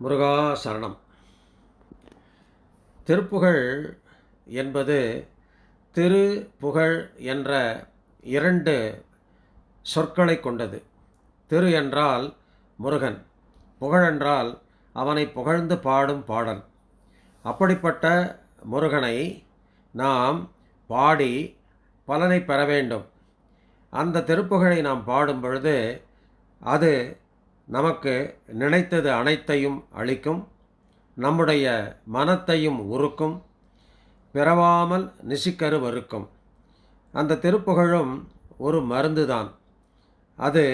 முருகா சரணம். திருப்புகழ் என்பது திரு புகழ் என்ற இரண்டு சொற்களை கொண்டது. திரு என்றால் முருகன், புகழ் என்றால் அவனை புகழ்ந்து பாடும் பாடல். அப்படிப்பட்ட முருகனை நாம் பாடி பலனை பெற வேண்டும். அந்த திருப்புகழை நாம் பாடும் பொழுது அது நமக்கு நினைத்தது அனைத்தையும் அளிக்கும், நம்முடைய மனத்தையும் உருக்கும், பிறவாமல் நிசிக்கருவருக்கும். அந்த திருப்புகழும் ஒரு மருந்துதான். அது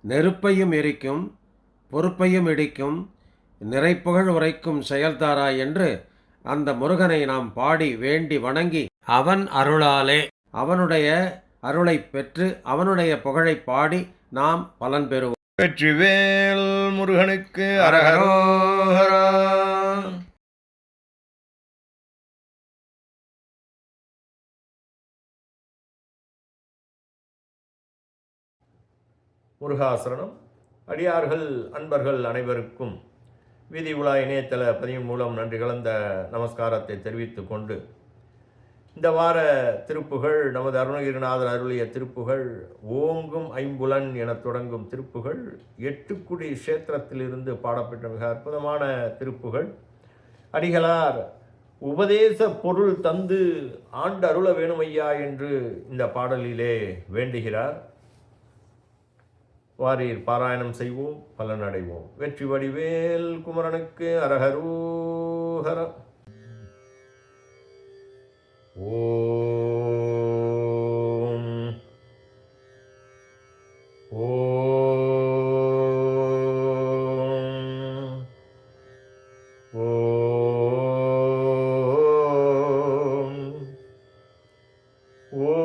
நெருப்பையும் எரிக்கும், பொறுப்பையும் இடிக்கும், நிறைப்புகழ் உரைக்கும் செயல்தாராய் என்று அந்த முருகனை நாம் பாடி வேண்டி வணங்கி அவன் அருளாலே அவனுடைய அருளை பெற்று அவனுடைய புகழை பாடி நாம் பலன் பெறுவோம். வெற்றிவேல் முருகனுக்கு அரகரோஹரா. முருகாசரணம். அடியார்கள் அன்பர்கள் அனைவருக்கும் வீதி உலா இணையதள பதிவு மூலம் நன்றி கலந்த நமஸ்காரத்தை தெரிவித்துக் கொண்டு, இந்த வார திருப்புகழ் நமது அருணகிரிநாதர் அருளிய திருப்புகழ் ஓங்கும் ஐம்புலன் என தொடங்கும் திருப்புகழ் எட்டுக்குடி கஷேத்திரத்திலிருந்து பாடப்பட்ட மிக அற்புதமான திருப்புகழ். அடிகளார் உபதேச பொருள் தந்து ஆண்டு அருள வேணுமையா என்று இந்த பாடலிலே வேண்டுகிறார். வாரீர் பாராயணம் செய்வோம், பலனடைவோம். வெற்றி வடிவேல் குமரனுக்கு அரகரூஹர. ஓம் ஓம் ஓம் ஓம் ஓம்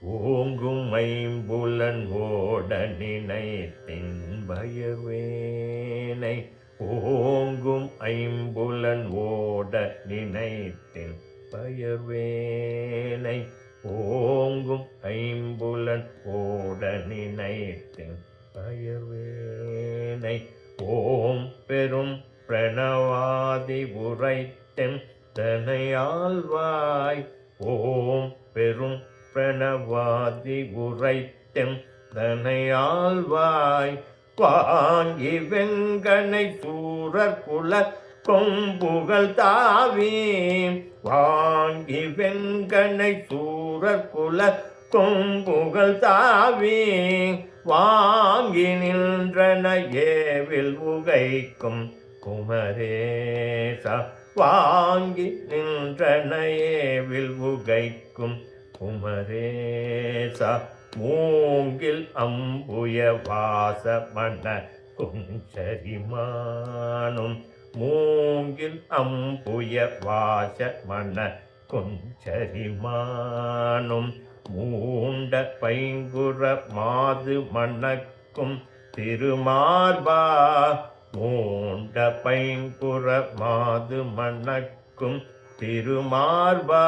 ஓங்கும் ஐம்புலன் ஓட நினைத்தின் பயவேனை. ஓங்கும் ஐம்புலன் ஓட நினைத்தின் பயவேனை. ஓங்கும் ஐம்புலன் ஓட நினைத்தின் பயவேனை. ஓம் பெரும் பிரணவாதி உரைத்தென் தனையாழ்வாய். ஓம் பெரும் பிரணவாதி உரைத்தெம் தனையாழ்வாய். வாங்கி வெங்கனை சூரர் குல கொம்புகள் தாவி. வாங்கி வெங்கனை சூரர் குல கொம்புகள் தாவி. வாங்கி நின்றன ஏவில் உகைக்கும் குமரேசா. வாங்கி நின்றன ஏவில் உகைக்கும் குமரேசா. மூங்கில் அம்புய வாச மன குஞ்சரிமானும். மூங்கில் அம்புய வாச மன குஞ்சரிமானும். மூண்ட பைங்குற மாது மணக்கும் திருமார்பா. மூண்ட பைங்குற மாது மணக்கும் திருமார்பா.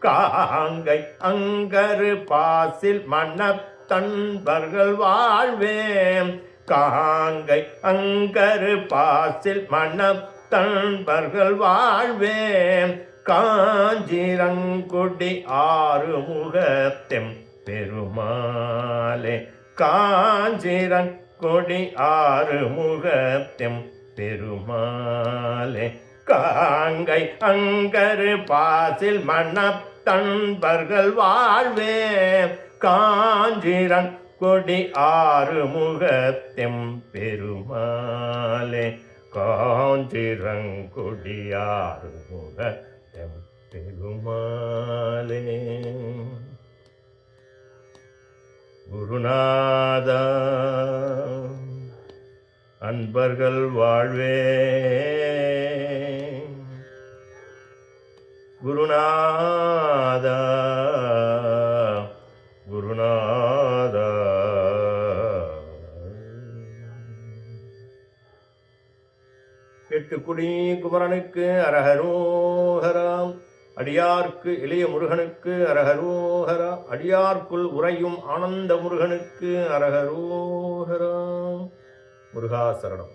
காங்கை அங்கரு பாசில் மணத்தன்பர்கள் வாழ்வேம். காங்கை அங்கரு பாசில் மணத்தன்பர்கள் வாழ்வேம். காஞ்சிரங்குடி ஆறுமுகத்தெம் பெருமாளே. காஞ்சிரங்குடி ஆறுமுகத்தெம் பெருமாளே. காங்கை அங்கரு பாசில் மணத்தன்பர்கள் வாழ்வேம். காஞ்சிரன் கொடி ஆறுமுகத்தெம் பெருமாளே. காஞ்சிரங்கொடி ஆறுமுகத்தெம் பெருமாளே. குருநாதா அன்பர்கள் வாழ்வே. குருநாதா குருநாதா. எட்டுக்குடி குமரனுக்கு அரஹரோஹராம். அடியார்க்கு எளிய முருகனுக்கு அரஹரோஹரா. அடியார்க்குள் உறையும் ஆனந்த முருகனுக்கு அரஹரோஹராம். முருகாசரணம்.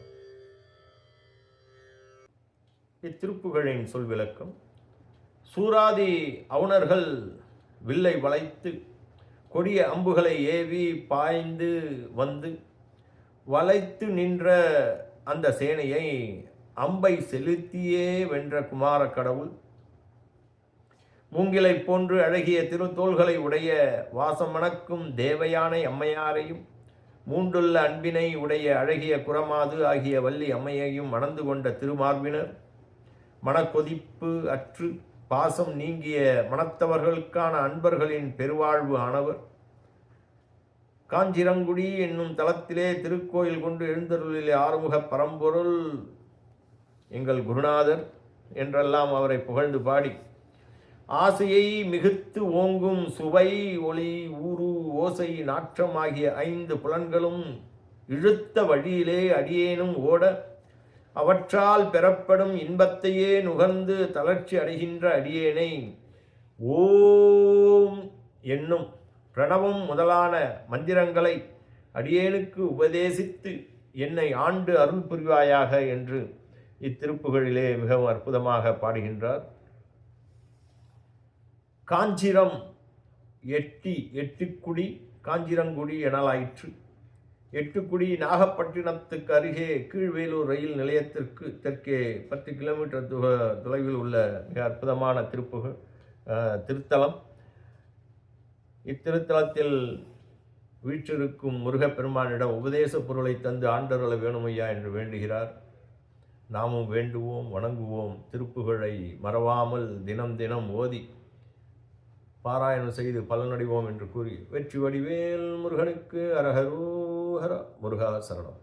இத்திருப்புகழின் சொல் விளக்கம். சூராதி அவுணர்கள் வில்லை வளைத்து கொடிய அம்புகளை ஏவி பாய்ந்து வந்து வளைத்து நின்ற அந்த சேனையை அம்பை செலுத்தியே வென்ற குமார கடவுள் மூங்கிலை போன்று அழகிய திருத்தோள்களை உடைய வாசம் மணக்கும் தேவயானை அம்மையாரையும் மூண்டுள்ள அன்பினை உடைய அழகிய குரமாது ஆகிய வள்ளி அம்மையையும் மணந்து கொண்ட திருமார்பினர் மனக்கொதிப்பு அற்று பாசம் நீங்கிய மனத்தவர்களுக்கான அன்பர்களின் பெருவாழ்வு ஆனவர் காஞ்சிரங்குடி என்னும் தலத்திலே திருக்கோயில் கொண்டு எழுந்தருளிலே ஆறுமுக பரம்பொருள் எங்கள் குருநாதர் என்றெல்லாம் அவரை புகழ்ந்து பாடி ஆசையை மிகுத்து ஓங்கும் சுவை ஒளி ஊறு ஓசை நாற்றம் ஆகிய 5 புலன்களும் இழுத்த வழியிலே அடியேனும் ஓட அவற்றால் பெறப்படும் இன்பத்தையே நுகர்ந்து தளர்ச்சி அடைகின்ற அடியேனை ஓம் என்னும் பிரணவம் முதலான மந்திரங்களை அடியேனுக்கு உபதேசித்து என்னை ஆண்டு அருள் புரிவாயாக என்று இத்திருப்புகளிலே மிகவும் அற்புதமாக பாடுகின்றார். காஞ்சிரம் எட்டுக்குடி காஞ்சிரங்குடி எனலாயிற்று. எட்டுக்குடி நாகப்பட்டினத்துக்கு அருகே கீழ்வேலூர் ரயில் நிலையத்திற்கு தெற்கே 10 கிலோமீட்டர் தொலைவில் உள்ள மிக அற்புதமான திருத்தலம். இத்திருத்தலத்தில் வீற்றிருக்கும் முருகப்பெருமானிடம் உபதேச பொருளை தந்து ஆண்டருள வேணுமையா என்று வேண்டுகிறார். நாமும் வேண்டுவோம், வணங்குவோம். திருப்புகழை மறவாமல் தினம் தினம் ஓதி பாராயணம் செய்து பலனடைவோம் என்று கூறி வெற்றி வடிவேல் முருகனுக்கு அரஹரோஹரா. முருகா சரணம்.